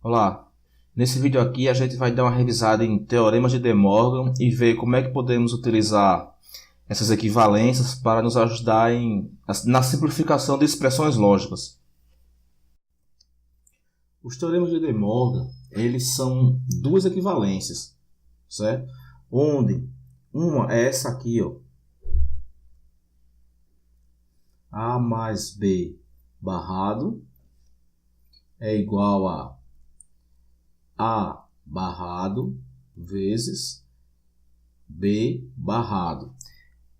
Olá, nesse vídeo aqui a gente vai dar uma revisada em teoremas de De Morgan e ver como é que podemos utilizar essas equivalências para nos ajudar na simplificação de expressões lógicas. Os teoremas de De Morgan, eles são duas equivalências, certo? Onde uma é essa aqui, ó, A mais B barrado é igual a barrado vezes B barrado.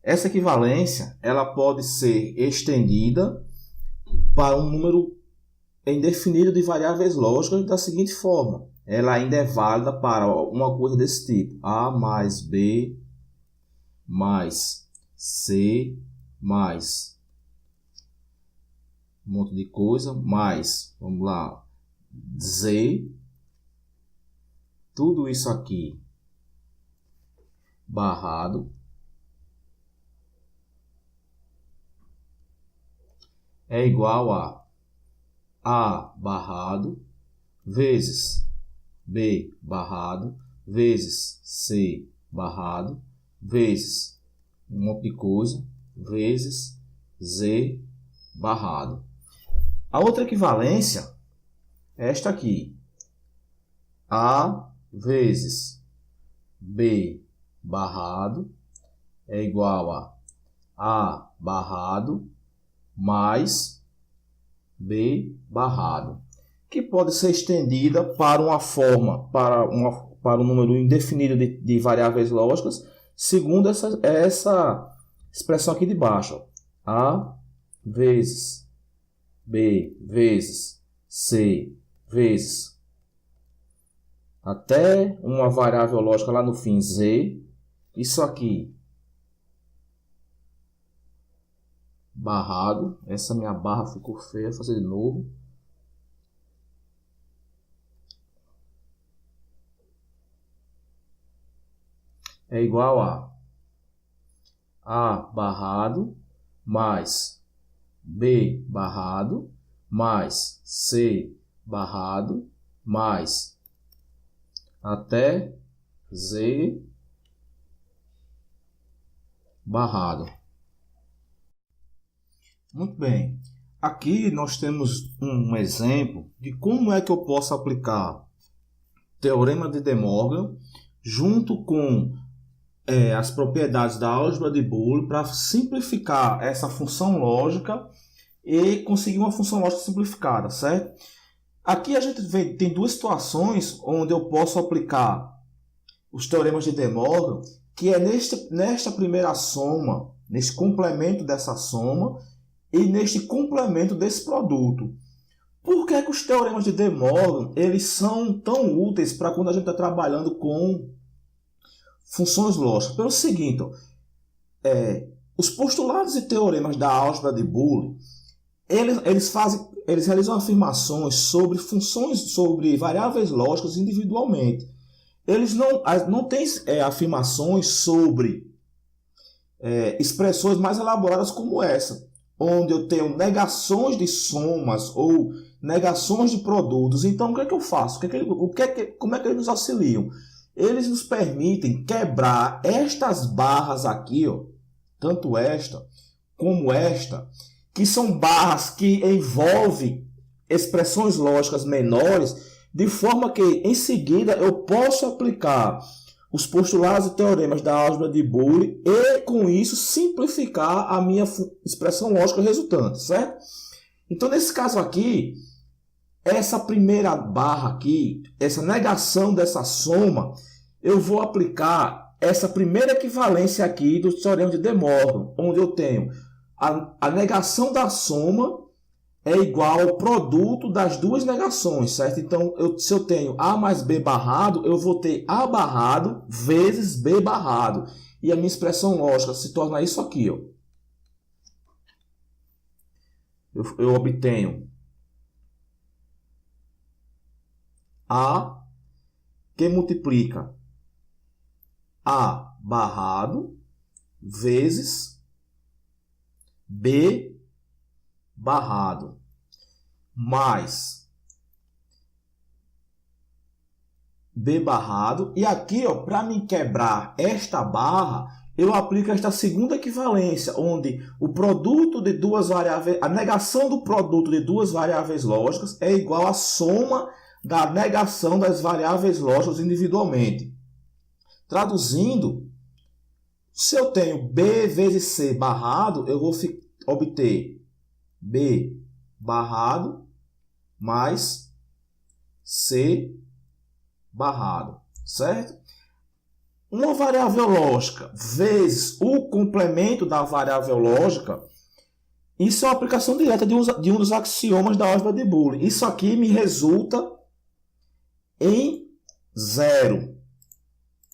Essa equivalência ela pode ser estendida para um número indefinido de variáveis lógicas da seguinte forma. Ela ainda é válida para uma coisa desse tipo. A mais B mais C mais um monte de coisa, mais, vamos lá, Z, tudo isso aqui barrado é igual a barrado vezes B barrado vezes C barrado vezes um monte de coisa vezes Z barrado. A outra equivalência é esta aqui. A vezes B barrado é igual a barrado mais B barrado, que pode ser estendida para uma forma, para um número indefinido de variáveis lógicas, segundo essa expressão aqui de baixo. A vezes B vezes C vezes até uma variável lógica lá no fim Z, isso aqui barrado, essa minha barra ficou feia, vou fazer de novo. É igual a barrado mais B barrado mais C barrado mais até Z barrado. Muito bem. Aqui nós temos um exemplo de como é que eu posso aplicar teorema de De Morgan junto com as propriedades da álgebra de Boole para simplificar essa função lógica e conseguir uma função lógica simplificada, certo? Aqui a gente tem duas situações onde eu posso aplicar os teoremas de De Morgan, que é nesta primeira soma, neste complemento dessa soma e neste complemento desse produto. Por que os teoremas de De Morgan eles são tão úteis para quando a gente está trabalhando com funções lógicas? Pelo seguinte, os postulados e teoremas da álgebra de Boole, eles realizam afirmações sobre funções, sobre variáveis lógicas individualmente. Eles não têm afirmações sobre expressões mais elaboradas como essa, onde eu tenho negações de somas ou negações de produtos. Então, o que é que eu faço? Como é que eles nos auxiliam? Eles nos permitem quebrar estas barras aqui, ó, tanto esta como esta, que são barras que envolvem expressões lógicas menores, de forma que, em seguida, eu posso aplicar os postulados e teoremas da álgebra de Boole e, com isso, simplificar a minha expressão lógica resultante, certo? Então, nesse caso aqui, essa primeira barra aqui, essa negação dessa soma, eu vou aplicar essa primeira equivalência aqui do teorema de De Morgan, onde eu tenho a negação da soma é igual ao produto das duas negações, certo? Então, se eu tenho A mais B barrado, eu vou ter A barrado vezes B barrado. E a minha expressão lógica se torna isso aqui, ó. Eu obtenho A que multiplica A barrado vezes B barrado mais B barrado. E aqui, para me quebrar esta barra, eu aplico esta segunda equivalência, onde o produto de duas variáveis, a negação do produto de duas variáveis lógicas é igual à soma da negação das variáveis lógicas individualmente. Traduzindo, se eu tenho B vezes C barrado, eu vou obter B barrado mais C barrado, certo? Uma variável lógica vezes o complemento da variável lógica, isso é uma aplicação direta de um dos axiomas da álgebra de Boole. Isso aqui me resulta em zero,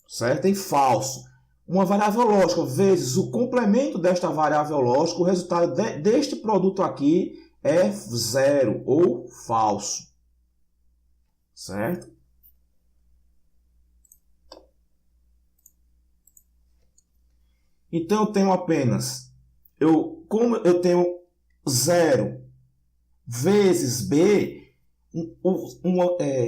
certo? Em falso. Uma variável lógica vezes o complemento desta variável lógica, o resultado deste produto aqui é zero ou falso, certo? Então eu tenho apenas, como eu tenho zero vezes B,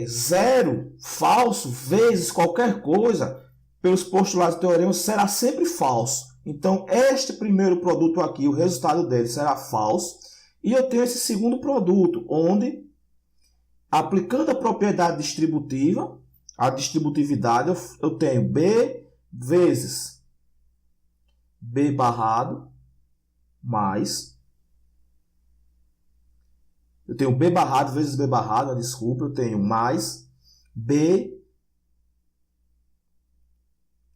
zero falso vezes qualquer coisa, pelos postulados do teorema, será sempre falso. Então, este primeiro produto aqui, o resultado dele será falso. E eu tenho esse segundo produto, onde, aplicando a propriedade distributiva, a distributividade, eu tenho B vezes B barrado mais... Eu tenho B barrado vezes B barrado, desculpa, eu tenho mais B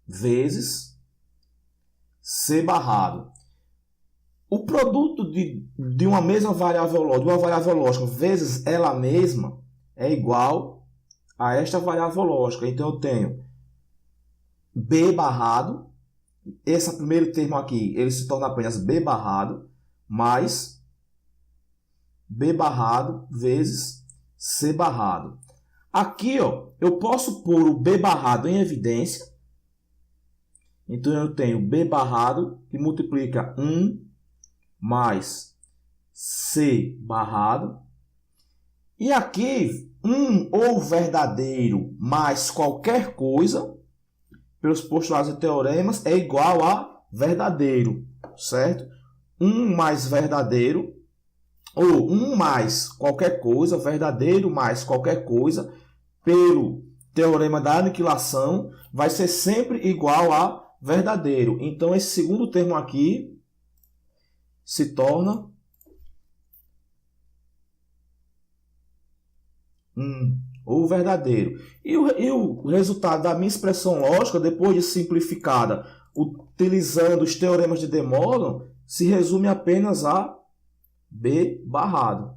vezes C barrado. O produto de uma mesma variável lógica, de uma variável lógica vezes ela mesma, é igual a esta variável lógica. Então eu tenho B barrado, esse primeiro termo aqui, ele se torna apenas B barrado, mais B barrado vezes C barrado. Aqui, eu posso pôr o B barrado em evidência. Então, eu tenho B barrado, que multiplica 1 mais C barrado. E aqui, 1 ou verdadeiro mais qualquer coisa, pelos postulados e teoremas, é igual a verdadeiro, certo? 1 mais verdadeiro, ou 1 mais qualquer coisa, verdadeiro mais qualquer coisa, pelo teorema da aniquilação, vai ser sempre igual a verdadeiro. Então, esse segundo termo aqui se torna ou verdadeiro. E o resultado da minha expressão lógica, depois de simplificada, utilizando os teoremas de De Morgan, se resume apenas a B barrado,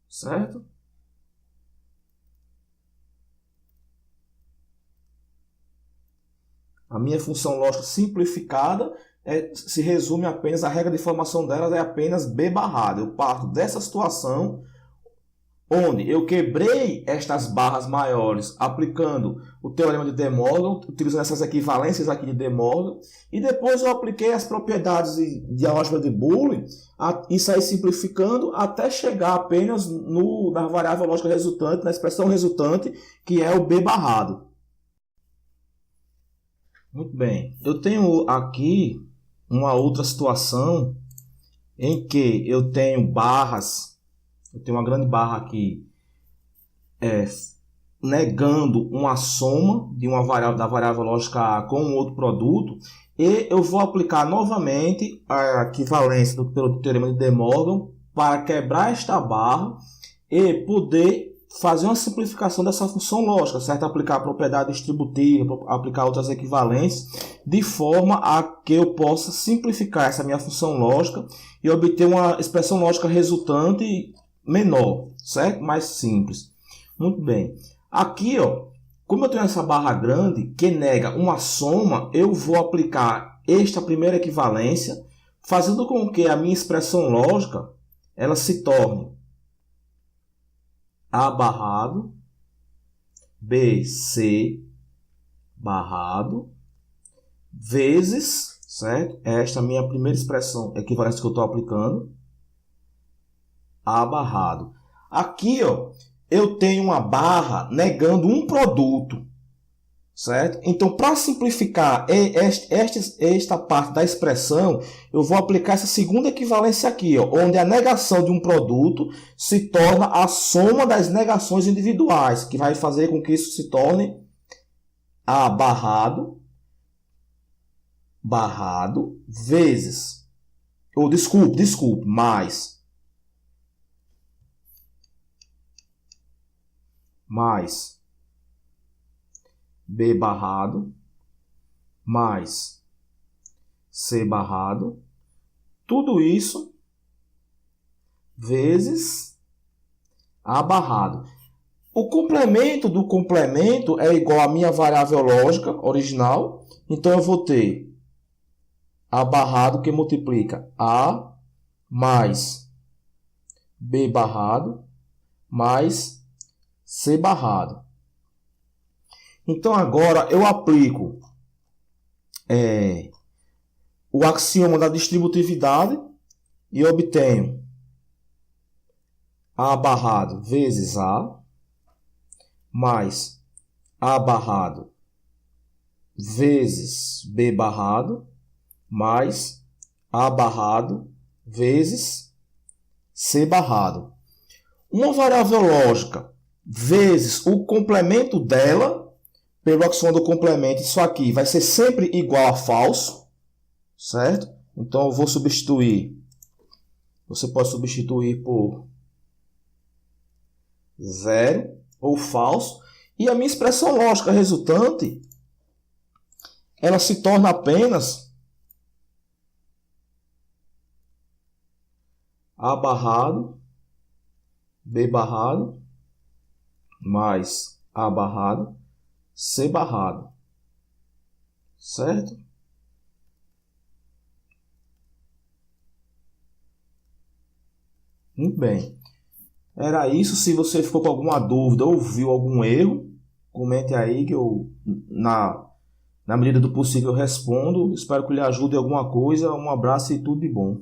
certo? A minha função lógica simplificada se resume apenas, a regra de formação delas é apenas B barrado. Eu parto dessa situação onde eu quebrei estas barras maiores aplicando o teorema de De Morgan, utilizando essas equivalências aqui de De Morgan, e depois eu apliquei as propriedades de álgebra de Boole e saí simplificando até chegar apenas na variável lógica resultante, na expressão resultante, que é o B barrado. Muito bem, eu tenho aqui uma outra situação em que eu tenho barras, eu tenho uma grande barra aqui, negando uma soma de da variável lógica A com um outro produto, e eu vou aplicar novamente a equivalência pelo teorema de De Morgan para quebrar esta barra e poder fazer uma simplificação dessa função lógica, certo? Aplicar a propriedade distributiva, aplicar outras equivalências, de forma a que eu possa simplificar essa minha função lógica e obter uma expressão lógica resultante menor, certo? Mais simples. Muito bem. Aqui, como eu tenho essa barra grande que nega uma soma, eu vou aplicar esta primeira equivalência, fazendo com que a minha expressão lógica ela se torne A barrado, BC barrado, vezes, certo? Esta é a minha primeira expressão, equivalência que eu estou aplicando, A barrado. Aqui, eu tenho uma barra negando um produto, certo? Então, para simplificar esta parte da expressão, eu vou aplicar essa segunda equivalência aqui, ó, onde a negação de um produto se torna a soma das negações individuais, que vai fazer com que isso se torne A barrado vezes, ou desculpe, mais B barrado mais C barrado, tudo isso vezes A barrado. O complemento do complemento é igual à minha variável lógica original, então eu vou ter A barrado que multiplica A mais B barrado mais C barrado. Então agora eu aplico o axioma da distributividade e obtenho A barrado vezes A mais A barrado vezes B barrado mais A barrado vezes C barrado. Uma variável lógica vezes o complemento dela, pelo axioma do complemento, isso aqui vai ser sempre igual a falso, certo? Então eu vou substituir, você pode substituir por zero ou falso, e a minha expressão lógica resultante, ela se torna apenas A barrado, B barrado, mais A barrado, C barrado, certo? Muito bem. Era isso. Se você ficou com alguma dúvida ou viu algum erro, comente aí que eu, na medida do possível, respondo. Espero que lhe ajude em alguma coisa. Um abraço e tudo de bom.